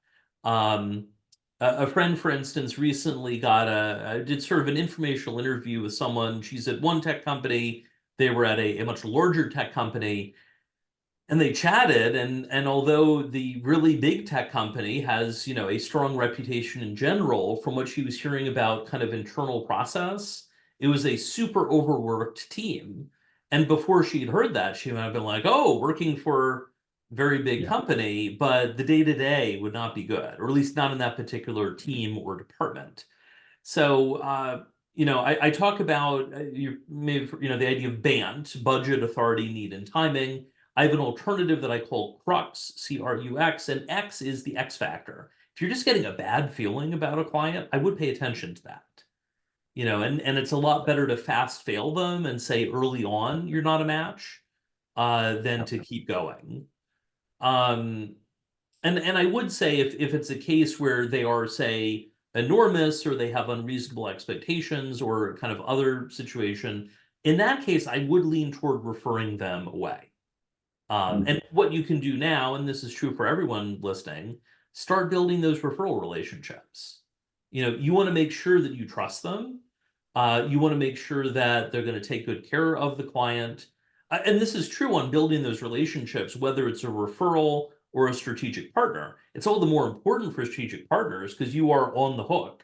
Speaker 1: A friend, for instance, recently did sort of an informational interview with someone. She's at one tech company. They were at a much larger tech company, and they chatted. And although the really big tech company has, a strong reputation in general, from what she was hearing about kind of internal process, it was a super overworked team. And before she'd heard that, she might have been like, "Oh, working for very big
Speaker 5: Yeah.
Speaker 1: company, but the day-to-day would not be good, or at least not in that particular team or department." So, I talk about you maybe the idea of BANT, budget, authority, need, and timing. I have an alternative that I call CRUX, CRUX, and X is the X factor. If you're just getting a bad feeling about a client, I would pay attention to that. And it's a lot better to fast fail them and say early on you're not a match, than to keep going. Um, and I would say if it's a case where they are, say, enormous or they have unreasonable expectations or kind of other situation, in that case, I would lean toward referring them away. And what you can do now, and this is true for everyone listening, start building those referral relationships. You want to make sure that you trust them. You want to make sure that they're going to take good care of the client. And this is true on building those relationships, whether it's a referral or a strategic partner. It's all the more important for strategic partners because you are on the hook,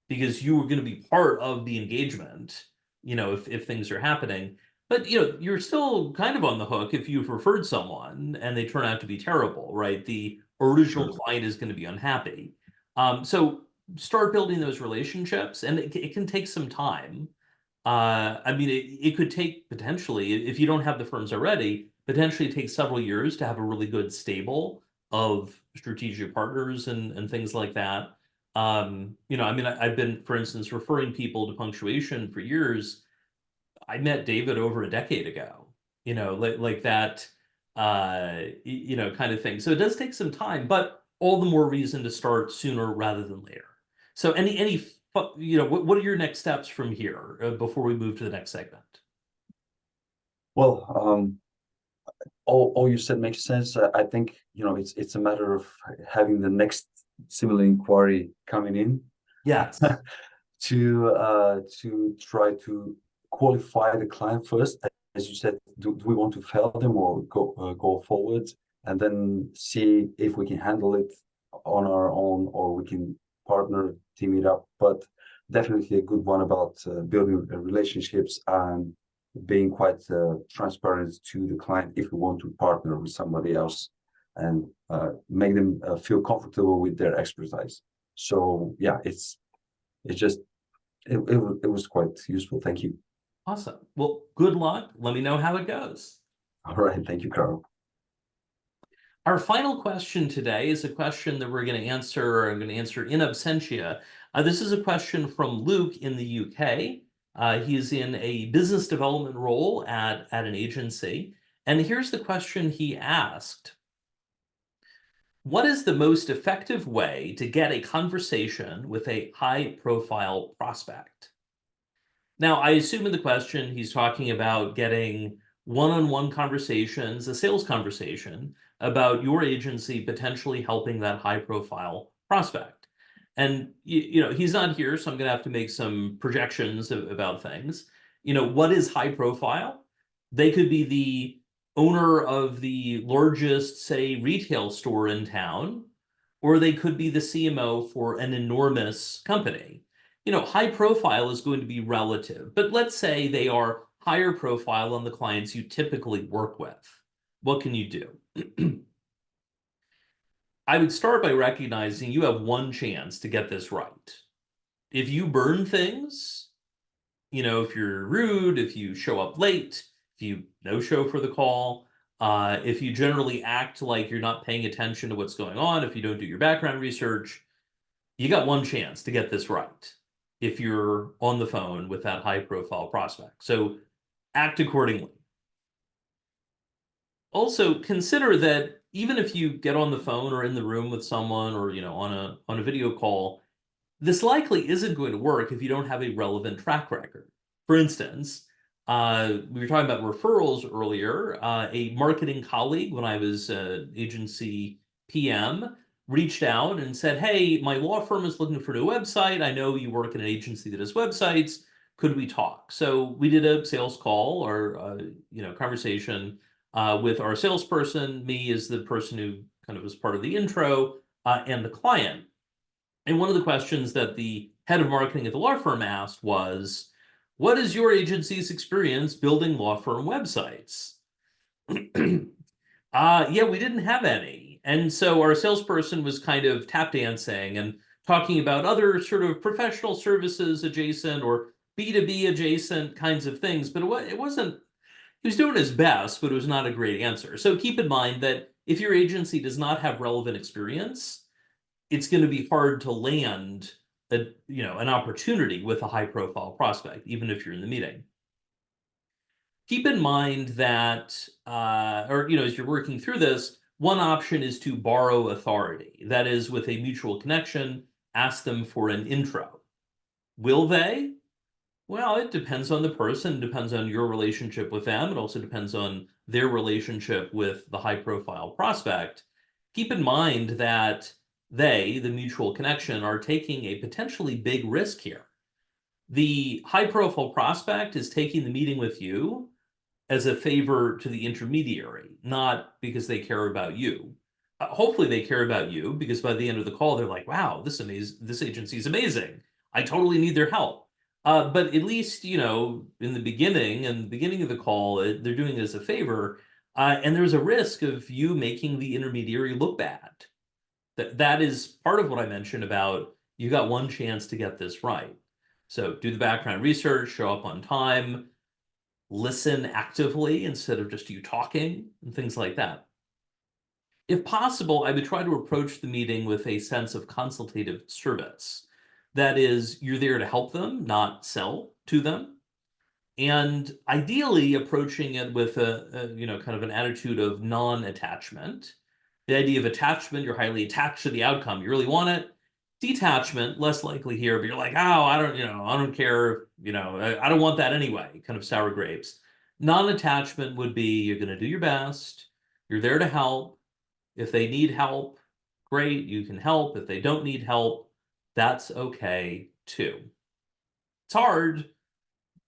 Speaker 1: because you are going to be part of the engagement, if things are happening. But you're still kind of on the hook if you've referred someone and they turn out to be terrible, right? The original client is going to be unhappy. So start building those relationships, and it can take some time. I mean, it could take potentially, if you don't have the firms already, potentially take several years to have a really good stable of strategic partners and things like that. I mean, I've been, for instance, referring people to Punctuation for years. I met David over a decade ago, like that, kind of thing. So it does take some time, but all the more reason to start sooner rather than later. So what are your next steps from here before we move to the next segment?
Speaker 5: Well, all you said makes sense. I think it's a matter of having the next similar inquiry coming in.
Speaker 1: Yes.
Speaker 5: To try to qualify the client first. As you said, do we want to fail them or go forward, and then see if we can handle it on our own or we can partner, team it up. But definitely a good one about building relationships and being quite transparent to the client if we want to partner with somebody else and make them feel comfortable with their expertise. So yeah, it was quite useful. Thank you.
Speaker 1: Awesome. Well, good luck. Let me know how it goes.
Speaker 5: All right. Thank you, Karl.
Speaker 1: Our final question today is a question that we're going to answer, or I'm going to answer in absentia. This is a question from Luke in the UK. He's in a business development role at an agency. And here's the question he asked. What is the most effective way to get a conversation with a high-profile prospect? Now, I assume in the question he's talking about getting one-on-one conversations, a sales conversation about your agency potentially helping that high-profile prospect. And he's not here, so I'm going to have to make some projections about things. What is high profile? They could be the owner of the largest, say, retail store in town, or they could be the CMO for an enormous company. High profile is going to be relative, but let's say they are higher profile on the clients you typically work with. What can you do? I would start by recognizing you have one chance to get this right. If you burn things, if you're rude, if you show up late, if you no-show for the call, if you generally act like you're not paying attention to what's going on, if you don't do your background research, you got one chance to get this right if you're on the phone with that high-profile prospect. So act accordingly. Also, consider that even if you get on the phone or in the room with someone or on a video call, this likely isn't going to work if you don't have a relevant track record. For instance, we were talking about referrals earlier. A marketing colleague, when I was agency PM, reached out and said, hey, my law firm is looking for a new website. I know you work in an agency that has websites. Could we talk? So we did a sales call or conversation with our salesperson, me as the person who kind of was part of the intro, and the client. And one of the questions that the head of marketing at the law firm asked was, what is your agency's experience building law firm websites? Yeah, we didn't have any. And so our salesperson was kind of tap dancing and talking about other sort of professional services adjacent or B2B adjacent kinds of things. But it wasn't, he was doing his best, but it was not a great answer. So keep in mind that if your agency does not have relevant experience, it's going to be hard to land an opportunity with a high profile prospect, even if you're in the meeting. Keep in mind that, as you're working through this, one option is to borrow authority. That is, with a mutual connection, ask them for an intro. Will they? Well, it depends on the person, depends on your relationship with them. It also depends on their relationship with the high profile prospect. Keep in mind that they, the mutual connection, are taking a potentially big risk here. The high profile prospect is taking the meeting with you as a favor to the intermediary, not because they care about you. Hopefully they care about you because by the end of the call, they're like, wow, this agency is amazing. I totally need their help. But at least, in the beginning of the call, they're doing it as a favor. And there's a risk of you making the intermediary look bad. That is part of what I mentioned about you got one chance to get this right. So do the background research, show up on time, listen actively instead of just you talking and things like that. If possible, I would try to approach the meeting with a sense of consultative service. That is, you're there to help them, not sell to them. And ideally approaching it with a kind of an attitude of non-attachment. The idea of attachment, you're highly attached to the outcome. You really want it. Detachment, less likely here, but you're like, oh, I don't care, I don't want that anyway, kind of sour grapes. Non-attachment would be you're going to do your best. You're there to help. If they need help, great, you can help. If they don't need help, that's okay too. It's hard,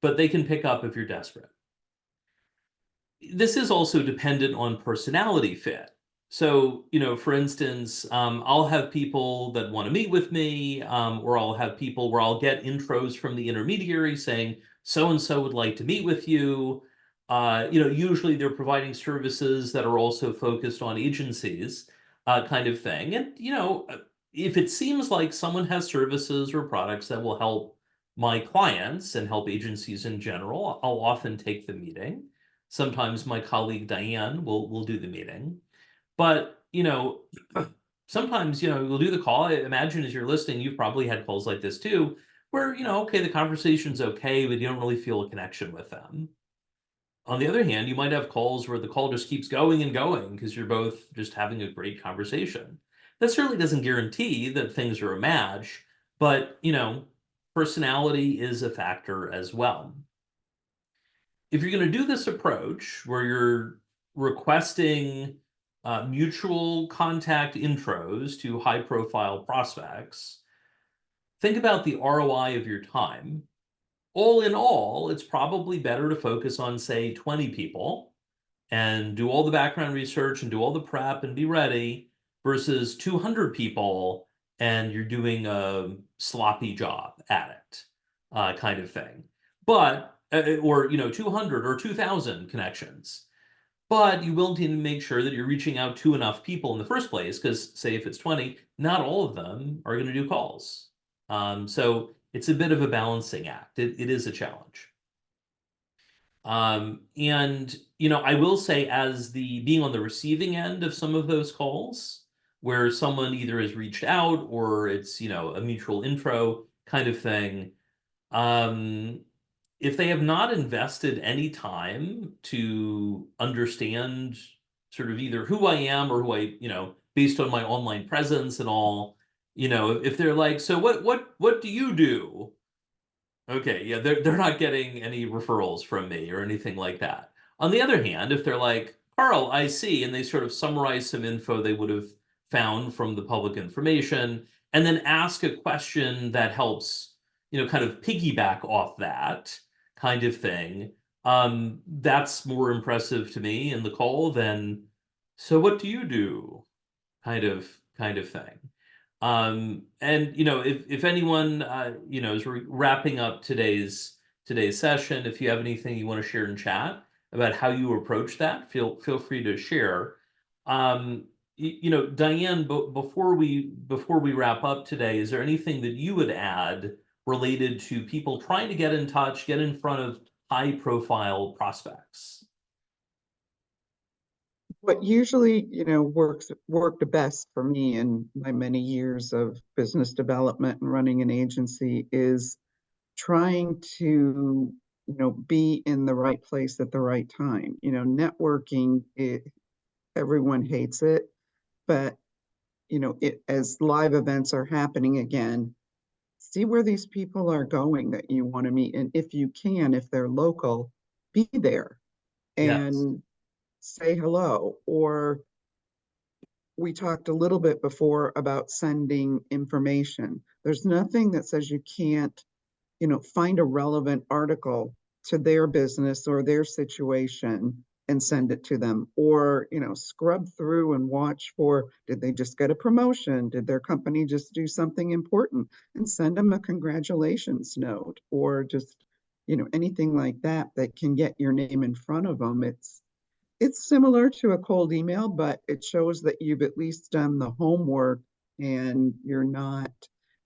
Speaker 1: but they can pick up if you're desperate. This is also dependent on personality fit. So, for instance, I'll have people that want to meet with me, or I'll have people where I'll get intros from the intermediary saying, so-and-so would like to meet with you. Usually they're providing services that are also focused on agencies, kind of thing. And, if it seems like someone has services or products that will help my clients and help agencies in general, I'll often take the meeting. Sometimes my colleague Diane will do the meeting. But, sometimes, we'll do the call. I imagine as you're listening, you've probably had calls like this too, where, okay, the conversation's okay, but you don't really feel a connection with them. On the other hand, you might have calls where the call just keeps going and going because you're both just having a great conversation. That certainly doesn't guarantee that things are a match, but, personality is a factor as well. If you're going to do this approach where you're requesting mutual contact intros to high profile prospects, think about the ROI of your time. All in all, it's probably better to focus on, say, 20 people and do all the background research and do all the prep and be ready versus 200 people and you're doing a sloppy job at it, kind of thing. But, or, 200 or 2,000 connections. But you will need to make sure that you're reaching out to enough people in the first place, because say if it's 20, not all of them are going to do calls. So it's a bit of a balancing act. It is a challenge. And, I will say as the being on the receiving end of some of those calls, where someone either has reached out or it's, a mutual intro kind of thing, if they have not invested any time to understand sort of either who I am or who I, based on my online presence and all, if they're like, so what do you do? Okay, yeah, they're not getting any referrals from me or anything like that. On the other hand, if they're like, Karl, I see, and they sort of summarize some info they would have found from the public information, and then ask a question that helps, kind of piggyback off that kind of thing, that's more impressive to me in the call than, so what do you do? Kind of thing. And if anyone is wrapping up today's session, if you have anything you want to share in chat about how you approach that, feel free to share. Diane, before we wrap up today, is there anything that you would add related to people trying to get in touch, get in front of high profile prospects?
Speaker 6: What usually, worked best for me in my many years of business development and running an agency is trying to, be in the right place at the right time. Networking, everyone hates it, but, as live events are happening again, see where these people are going that you want to meet. And if you can, if they're local, be there
Speaker 1: Yes.
Speaker 6: and say hello. Or we talked a little bit before about sending information. There's nothing that says you can't, find a relevant article to their business or their situation and send it to them. Or, scrub through and watch for, did they just get a promotion? Did their company just do something important? And send them a congratulations note or just, anything like that that can get your name in front of them. It's similar to a cold email, but it shows that you've at least done the homework and you're not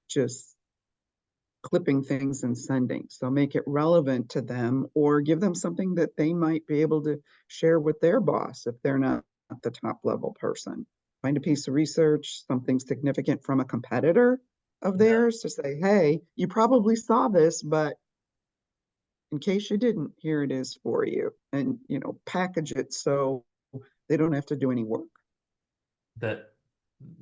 Speaker 6: just clipping things and sending. So make it relevant to them or give them something that they might be able to share with their boss if they're not the top level person. Find a piece of research, something significant from a competitor of theirs to say, hey, you probably saw this, but in case you didn't, here it is for you. And, package it so they don't have to do any work.
Speaker 1: That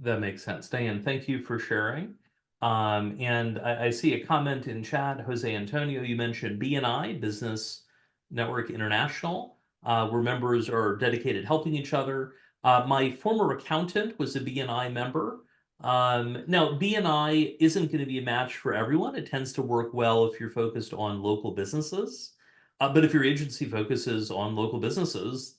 Speaker 1: makes sense. Diane, thank you for sharing. And I see a comment in chat, Jose Antonio, you mentioned BNI, Business Network International, where members are dedicated helping each other. My former accountant was a BNI member. Now, BNI isn't going to be a match for everyone. It tends to work well if you're focused on local businesses. But if your agency focuses on local businesses,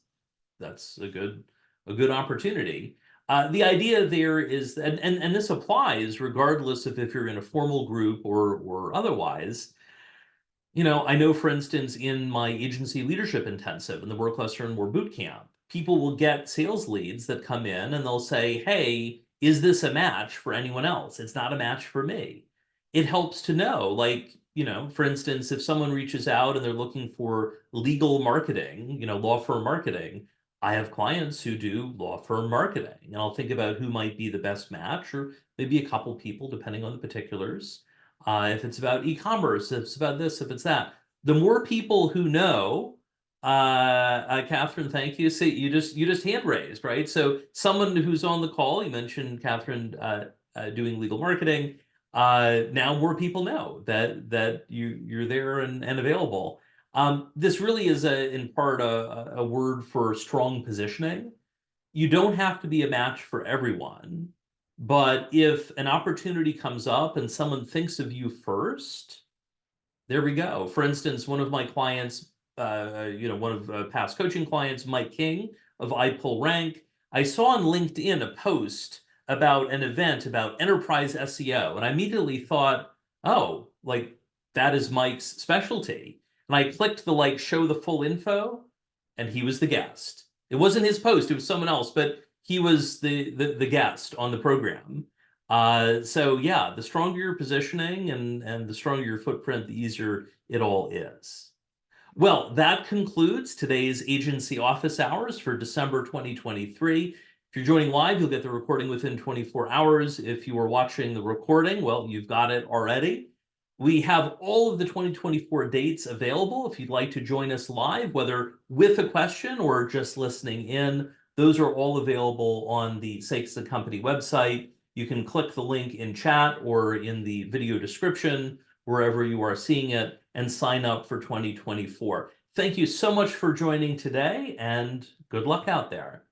Speaker 1: that's a good opportunity. The idea there is, and this applies regardless of if you're in a formal group or otherwise. I know, for instance, in my agency leadership intensive in the Work Less Earn More bootcamp, people will get sales leads that come in and they'll say, hey, is this a match for anyone else? It's not a match for me. It helps to know, like, for instance, if someone reaches out and they're looking for legal marketing, law firm marketing, I have clients who do law firm marketing, and I'll think about who might be the best match, or maybe a couple people, depending on the particulars. if it's about e-commerce, if it's about this, if it's that. The more people who know, Catherine, thank you. See, you just hand raised, right? So someone who's on the call, you mentioned Catherine doing legal marketing. Now more people know that you're there and available. This really is in part a word for strong positioning. You don't have to be a match for everyone, but if an opportunity comes up and someone thinks of you first, there we go. For instance, one of my clients, one of past coaching clients, Mike King of I Pull Rank, I saw on LinkedIn a post about an event about enterprise SEO, and I immediately thought, oh, like that is Mike's specialty. And I clicked the like show the full info, and he was the guest. It wasn't his post, it was someone else, but he was the guest on the program. So yeah, the stronger your positioning and the stronger your footprint, the easier it all is. Well, that concludes today's agency office hours for December 2023. If you're joining live, you'll get the recording within 24 hours. If you are watching the recording, well, you've got it already. We have all of the 2024 dates available if you'd like to join us live, whether with a question or just listening in. Those are all available on the Sakas & Company website. You can click the link in chat or in the video description, wherever you are seeing it, and sign up for 2024. Thank you so much for joining today, and good luck out there.